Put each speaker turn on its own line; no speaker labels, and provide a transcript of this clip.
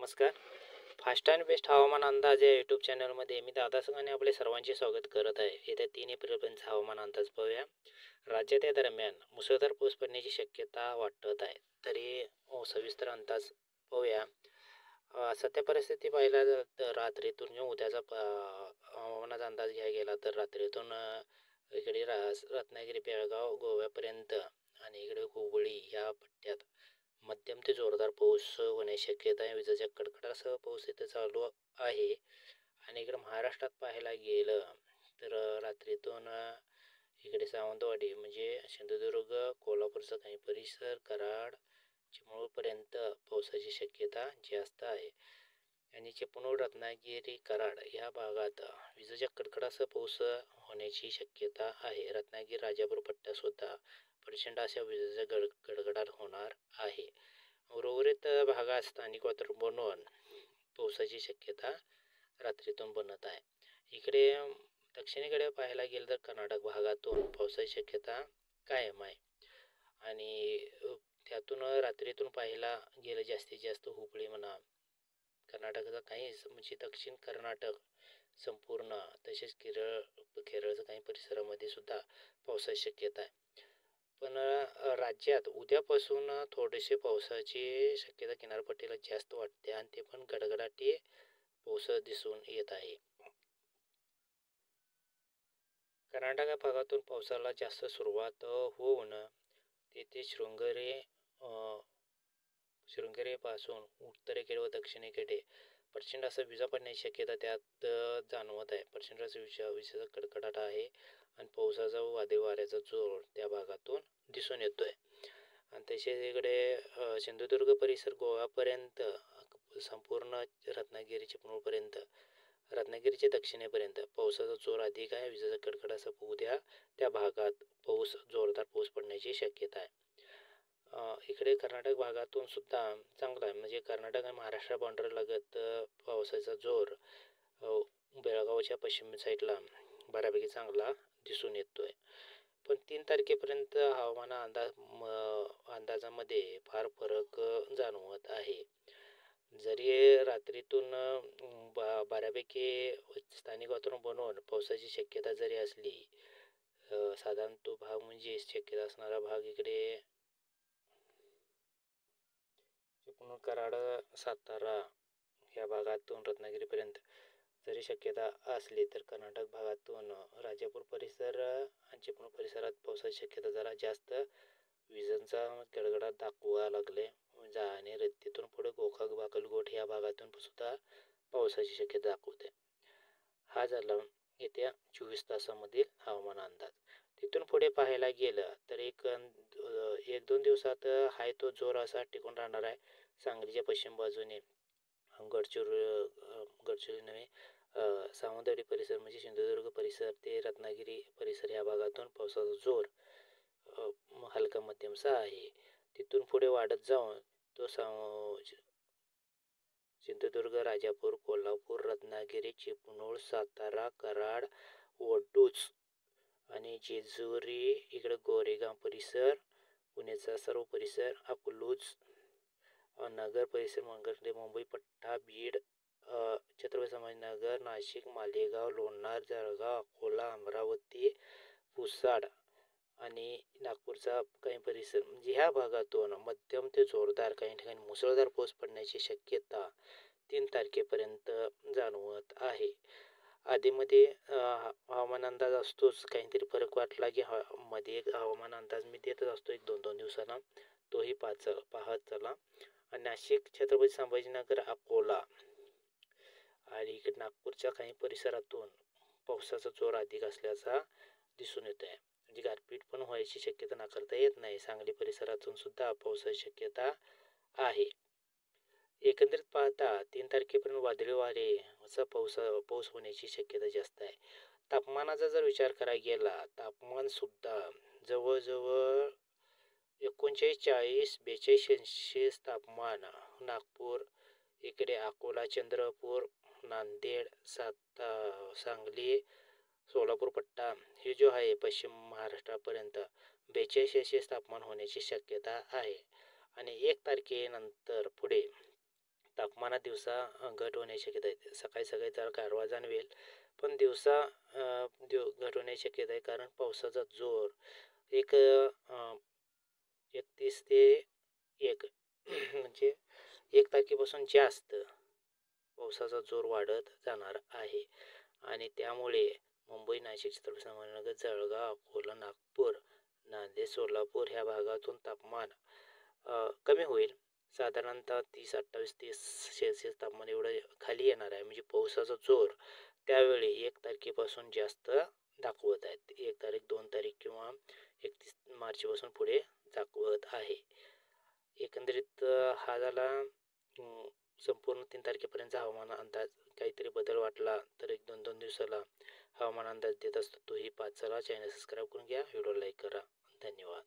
नमस्कार. Fast and best हवामान अंदाज या यूट्यूब चॅनलमध्ये मी दादा संघाने आपले सर्वांचे स्वागत करत आहे. येत्या 3 एप्रिलपर्यंत हवामान अंदाज पाहूया. राज्यात या दरम्यान मुसळधार पाऊस पडण्याची शक्यता वाटत आहे. तरी सविस्तर अंदाज पाहूया. सध्या परिस्थिती पाहिला तर रात्रीतून उद्याचा हवामानाचा अंदाज घ्यायला गेला तर रात्रीतून इकडे रत्नागिरी, बेळगाव, गोव्यापर्यंत आणि इकडे हुबळी ह्या पट्ट्यात मध्यम ते जोरदार पाऊस होण्याची शक्यता आहे. विजेच्या कडकडासह पाऊस इथं चालू आहे. आणि इकडे महाराष्ट्रात पाहायला गेलं तर रात्रीतून इकडे सावंतवाडी म्हणजे सिंधुदुर्ग, कोल्हापूरचा काही परिसर, कराड, चिपळूणपर्यंत पावसाची शक्यता जास्त आहे. आणि चिपळूण, रत्नागिरी, कराड या भागात विजेच्या कडकडासह पाऊस होण्याची शक्यता आहे. रत्नागिरी, राजापूर पट्ट्यासुद्धा प्रचंड अशा विजेचा गडगडाट होणार आहे. उर्वरित भागात स्थानिक वातावरण बनवून पावसाची शक्यता रात्रीतून बनत आहे. इकडे दक्षिणेकडे पाहायला गेलं तर कर्नाटक भागातून पावसाची शक्यता कायम आहे. आणि त्यातून रात्रीतून पाहायला गेलं जास्तीत जास्त हुबळी म्हणा, कर्नाटकाचा काही म्हणजे दक्षिण कर्नाटक संपूर्ण, तसेच केरळच्या काही परिसरामध्ये सुद्धा पावसाची शक्यता आहे. पण राज्यात उद्यापासून थोडेसे पावसाची शक्यता किनारपट्टीला जास्त वाटते आणि ते पण गडगडाटी पाऊस दिसून येत आहे. कर्नाटक या भागातून पावसाला जास्त सुरुवात होऊन तेथे शृंगेरीपासून उत्तरेकडे व दक्षिणेकडे प्रचंड असं विजा पडण्याची शक्यता त्यात जाणवत आहे. प्रचंड असं विजेचा कडकडाट आहे आणि पावसाचा व वादळी वाऱ्याचा जोर त्या भागातून दिसून येतोय. आणि तसेच इकडे सिंधुदुर्ग परिसर गोव्यापर्यंत संपूर्ण रत्नागिरी, चिपळूणपर्यंत, रत्नागिरीच्या दक्षिणेपर्यंत पावसाचा जोर अधिक आहे. विजेचा कडकडाट उद्या त्या भागात जोरदार पाऊस पडण्याची शक्यता आहे. इकडे कर्नाटक भागातून सुद्धा चांगला आहे. म्हणजे कर्नाटक आणि महाराष्ट्र बॉर्डर लगत पावसाचा जोर बेळगावच्या पश्चिम साईडला बऱ्यापैकी चांगला दिसून येतोय. पण 3 तारखेपर्यंत हवामान अंदाजामध्ये फार फरक जाणवत आहे. जरी रात्रीतून बऱ्यापैकी स्थानिक वातावरण बनवून पावसाची शक्यता जरी असली, साधारण तो भाग म्हणजे शक्यता असणारा भाग इकडे चिपळूण, कराड, सातारा या भागातून रत्नागिरीपर्यंत जरी शक्यता असली तर कर्नाटक भागातून राजापूर परिसर आणि चिपळूण परिसरात पावसाची शक्यता जरा जास्त विजांचा गडगडाट दाखवा लागले. आणि तिथून पुढे गोकाक, बागलकोट या भागातून सुद्धा पावसाची शक्यता दाखवते. हा झाला येत्या 24 तासामधील हवामान अंदाज. तिथून पुढे पाहायला गेलं तर एक 2 दिवसात हाय तो जोर असा टिकून राहणार आहे. सांगलीच्या पश्चिम बाजूने गडचिरोली नव्हे, सावंतवाडी परिसर म्हणजे सिंधुदुर्ग परिसर ते रत्नागिरी परिसर या भागातून पावसाचा जोर हलका मध्यमचा आहे. तिथून पुढे वाढत जाऊन तो सिंधुदुर्ग, राजापूर, कोल्हापूर, रत्नागिरी, चिपळूण, सातारा, कराड, वडूज आणि जेजुरी, इकडे गोरेगाव परिसर, पुण्याचा सर्व परिसर, अकलूज नगर परिसर, मुंबई पट्टा, बीड, छत्रपती संभाजीनगर, नाशिक, मालेगाव, लोणार, जळगाव, अकोला, अमरावती, पुसाड आणि नागपूरचा काही परिसर म्हणजे ह्या भागातून मध्यम ते जोरदार काही ठिकाणी मुसळधार पाऊस पडण्याची शक्यता 3 तारखेपर्यंत जाणवत आहे. आधीमध्ये हवामान अंदाज असतोच, काहीतरी फरक वाटला की मध्ये एक हवामान अंदाज मी देतच असतो 1-2 दिवसांना, तोही पाहत चला. आणि नाशिक, छत्रपती संभाजीनगर, अकोला आणि इकडे नागपूरच्या काही परिसरातून पावसाचा जोर अधिक असल्याचा दिसून येत आहे. म्हणजे गारपीट पण व्हायची शक्यता नाकारता येत नाही. सांगली परिसरातून सुद्धा पावसाची शक्यता आहे. एकंदरीत पाहता 3 तारखेपर्यंत वादळी वाऱ्याचा पाऊस होण्याची शक्यता जास्त आहे. तापमानाचा जर विचार करायला गेला, तापमान सुद्धा जवळजवळ 39-42 तापमान नागपूर, इकडे अकोला, चंद्रपूर, नांदेड, सांगली, सोलापूर पट्टा हे जो आहे पश्चिम महाराष्ट्रापर्यंत 42 तापमान होण्याची शक्यता आहे. आणि 1 तारखेनंतर पुढे तापमान तापमानात दिवसा घट होण्याची शक्यता आहे. सकाळी सकाळी जरा गारवा जाणवेल, पण दिवसा घट होण्याची शक्यता आहे, कारण पावसाचा जोर एक 31 ते 1 म्हणजे 1 तारखेपासून जास्त पावसाचा जोर वाढत जाणार आहे. आणि त्यामुळे मुंबई, नाशिक, छत्रपती संभाजीनगर, जळगाव, अकोला, नागपूर, नांदेड, सोलापूर ह्या भागातून तापमान कमी होईल. साधारणतः 30-28-30 तापमान एवढं खाली येणार आहे. म्हणजे पावसाचा जोर त्यावेळी 1 तारखेपासून जास्त दाखवत आहेत. 1 तारीख, 2 तारीख किंवा 31 मार्चपासून पुढे दाखवत आहे. एकंदरीत हा झाला संपूर्ण 3 तारखेपर्यंतचा हवामान अंदाज. काहीतरी बदल वाटला तर 1-2 दिवसाला हवामान अंदाज देत असतो. तोही 5. चला, चॅनल सबस्क्राईब करून घ्या, व्हिडिओ लाईक करा. धन्यवाद.